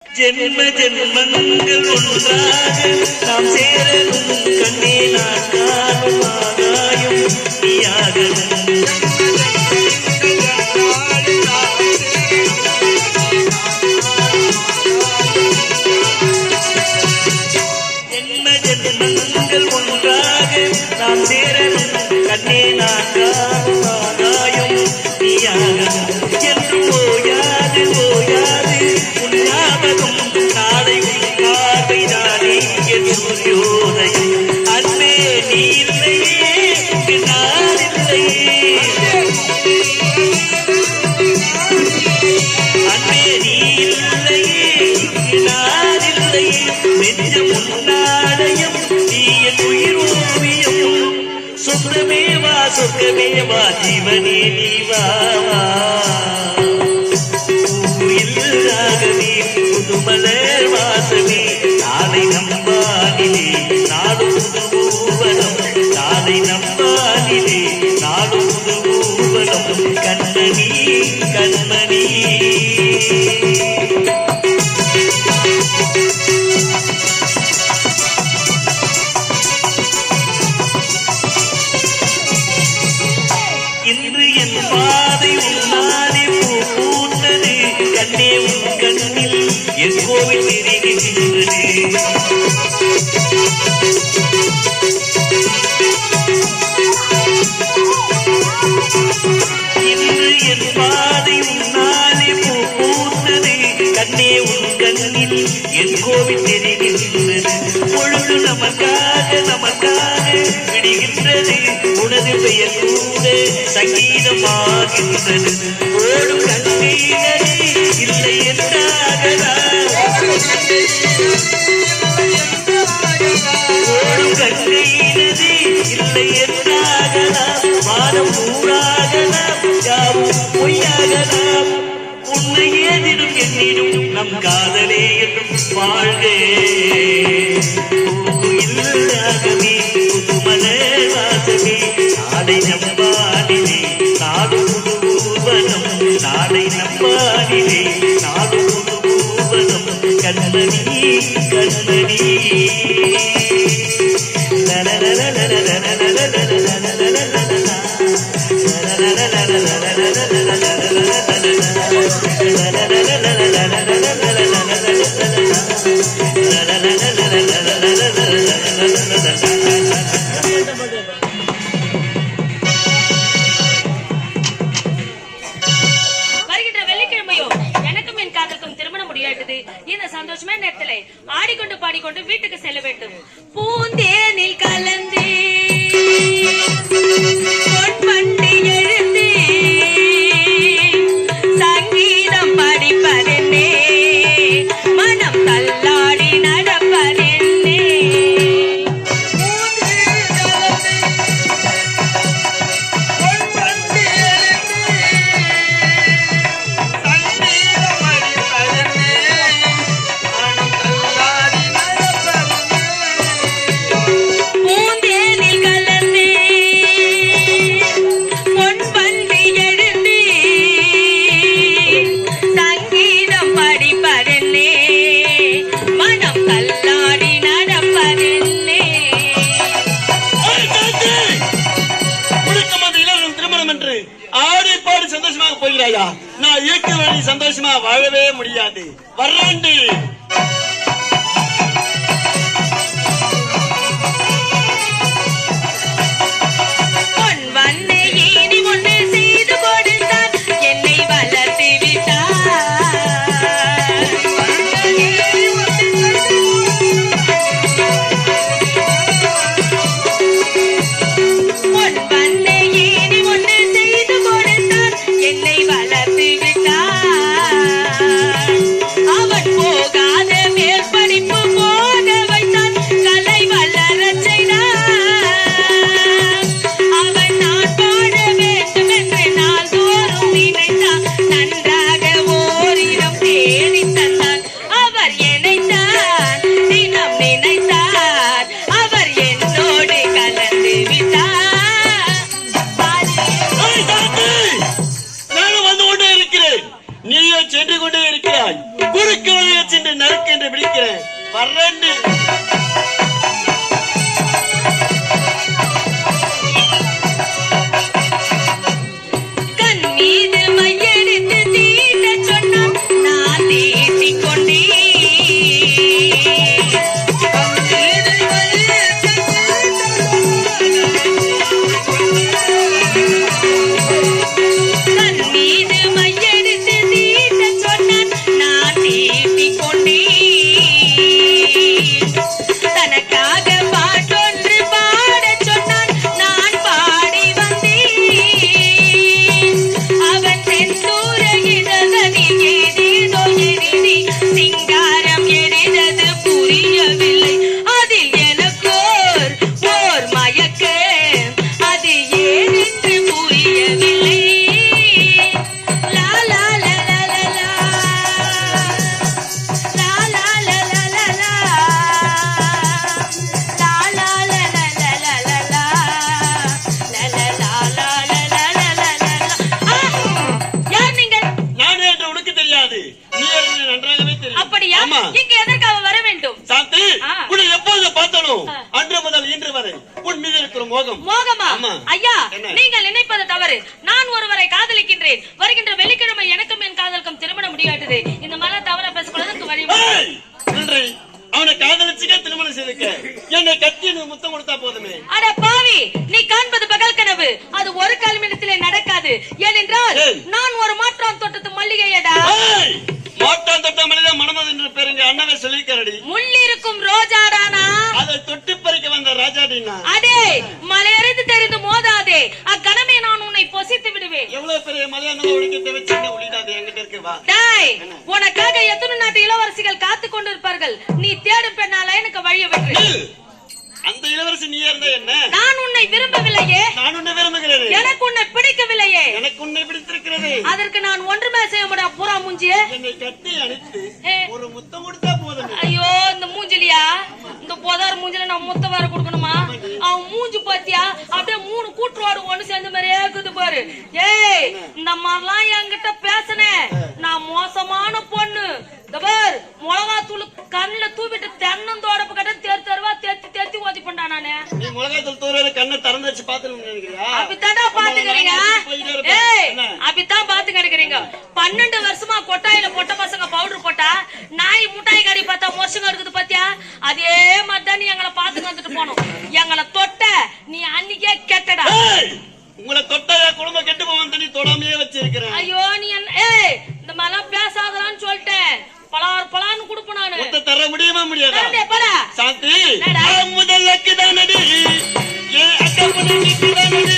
ஜென்ம ஜென்மங்கள் ஒன்றாக நாம் சேரணும் கண்ணே நான் காணும் ஆகாயும் நீயாகணும் ஜென்ம ஜென்மங்கள் ஒன்றாக நாம் சேரணும் கண்ணே நான் காணும் ஆகாயும் நீயாகணும் என்று ஓயாது ஓயாது உன்னாவதும் நாளை பார்வைதானே என் சூரியோதயம் அன்பே நீ இல்லையே நான் இல்லையே அன்பே நீ இல்லையே நான் இல்லையே நெஞ்சம் உன்னாலயம் நீ என் உயிர் ஓவியம் சொந்தமேவா சொர்க்கமேவா ஜீவனே நீ வா புதுமலர் வாசமே நாளை நம்பானிலே நாடும் ஊர்வலம் நாளை நம்பானிலே நாடும் ஊர்வலம் கண்மணி கண்மணி இன்று என் பாதை உன்னாலே பூத்தது கண்ணே உன் கண்ணில் என் கோவில் தெரிகின்றது இன்று என் பாதை உன்னாலே பூத்தது கண்ணே உன் கண்ணில் என் கோவில் தெரிகின்றது பொழுது நமக்காக நமக்காக விடுகின்றது உனது பெயர் கூட சங்கீதமாகின்றது ஓடும் கண்ணீரே இல்லை என்றாகலா ஓடும் கண்ணீரே இல்லை என்றாகலா வானம் ஊராகலாம் யாவும் பொய்யாகலாம் உன்னையே தினம் என்னிடும் நம் காதலே என்றும் வாழ்கே இல்லாகவே புதுமலர் வாசமே நாளை நம்பானிலே நாடும் ஊர்வலம் நாளை நம்பானிலே நாடும் ஊர்வலம் கண்மணி கண்மணி இந்த சந்தோஷமே நேரத்திலே ஆடிக்கொண்டு பாடிக்கொண்டு வீட்டுக்கு செல்ல வேண்டும். பூந்தேனில் கலந்து பொன்பண்டு எழுந்து சங்கீதம் படிப்பதென்னே மனம் தள்ளாடி நடப்பதென்னே நான் இருக்கிற வழி சந்தோஷமா வாழவே முடியாது. வர்றேன்டி அவன் போகா இருக்கிறேன். வர்றேன்டி. கண் மீது மையெடுத்து தீட்ட சொன்னான் நான் தீட்டிக் கொண்டேன். கண் மீது மையெடுத்து தீட்ட சொன்னான் நான் தீட்டிக் கொண்டேன். தனக்காக பாட்டொன்று பாடச் சொன்னான் நான் பாடி வந்தேன். அவன் செந்தூர இதழ்களில் ஏதேதோ எழுதி சிங்காரம் எழுதது புரியவில்லை. அதில் எனக்கோர் மயக்க அது ஏனென்று புரியவில்லை. லா லா லா லா லா லா. லா லா லா லா லா லா. லா லா லா லா லா லா லா லா. லா லா லா லா லா லா லா லா லா. யார் நீங்கள்? நானே என்று உனக்கு தெரியாது. நீ என்று நன்றாகவே தெரியும். அப்படியா? ஆமா. இங்கு எதற்காக வர வேண்டும்? சாந்தி, ஆ. உன்னை எப்போது பார்த்தானோ அன்று முதல் இன்று வரை உன் மீது இருக்கிற மோகம். மோகமா? ஆமா. ஐயா, என்ன? நீங்கள் நினைப்பது தவறு. நான் ஒருவரை காதலிக்கின்றேன். வருகின்ற வெள்ளிக்கிழமை எனக்கும் என் காதலுக்கும் திருமணம் முடியாட்டது. இந்த மாதிரி தவற பேசக்கூடாதுக்கு வழி. ஏய், நன்றி. அவனை காதலிச்சுக்க திருமணம் செய்துக்க. என்னை கட்டி நீ முத்தம் கொடுத்தா போதுமே. அட பாவி, நீ காண்பது பகல் கனவு. அது ஒரு காலமிடத்திலே நடக்காது. ஏனென்றால் ஏய். நான் ஒரு மாற்றான் தோட்டத்து மல்லிகையடா. ஏய், மாட்டான் தொட்ட மனிதன் மணமது என்று பேருங்க அண்ணவே சொல்லியிருக்காரடி. முள்ளிருக்கும் ரோஜாடானா? அதை தொட்டு பறிக்க வந்த ராஜாடினா. அடே, மலையறிந்து தெரிந்து மோதாதே. அக்கணமே நான் உன்னை பொசித்து விடுவேன். எவ்வளவு பெரிய மலையாளம் ஒழிக்கத்தை வச்சு என்ன ஒளிடாது என்கிட்ட இருக்கு. வா. டேய், உனக்காக எத்தனை நாட்டு இளவரசிகள் காத்துக் கொண்டிருப்பார்கள். நீ தேடும் பெண்ணால எனக்கு வழிய விட்டு. நில். அந்த இளவரசி நீ இருந்தா என்ன? நான் உன்னை விரும்பவில்லையே. நான் உன்னை விரும்புகிறேன். எனக்கு உன்னை பிடிக்கவில்லையே. எனக்கு உன்னை பிடித்திருக்கிறது. அதற்கு நான் ஒன்றுமே செய்ய முடியாது. பூரா மூஞ்சியே. என்னை கட்டி அணைத்து ஏ. ஒரு முத்தம் கொடுத்தா போதுமே. ஐயோ, இந்த மூஞ்சிலியா? இந்த போதார் மூஞ்சில நான் முத்த வேற கொடுக்கணுமா? அவன் மூஞ்சி பாத்தியா? அப்படியே 3 கூட்டுவாடு ஒண்ணு சேர்ந்த மாதிரியே இருக்குது பாரு. ஏய், இந்த மாதிரிலாம் என்கிட்ட பேசுனே, நான் மோசமான பொண்ணு. இந்த பார், மிளகா தூள் கண்ணுல தூவிட்டு தென்னந்தோடப்பு கட்ட தெருவா தேத்தி ஓதி பண்ணா நானு. நீ மிளகாத்தூள் தூர கண்ணை திறந்து வச்சு பாத்துன்னு நினைக்கிறியா? அப்படித்தாண்டா பாத்துக்கிறீங்க. ஏய், அப்படித்தான் பாத்து கிடைக்கிறீங்க. 12 வருஷமா கொட்டாயில பொட்ட பசங்க பவுடர் போட்டா நாய் முட்டாய் கறி பார்த்தா மொசங்க இருக்குது பாத்தியா? அதே மாதிரிதான் நீ எங்களை பாத்துக்கு வந்துட்டு போனோம். எங்களை தொட்ட நீ அன்னைக்கே கெட்டடா. ஏய், உங்களை தொட்டா என் குடும்பம் கெட்டு போவான் தண்ணி தொடாமையே வச்சிருக்கிறேன். ஐயோ, நீ என்ன? ஏய், இந்த மாதிரிலாம் பேசாதலான்னு சொல்லிட்டேன். பலான்னு குடுப்ப நானு. மொத்த தர முடியுமா முடியாதா? தரண்டே, போடா. சாந்தி, என்னடா? முதல்ல நடி ஏன் அக்கா பொண்ணு நிக்குதா நடி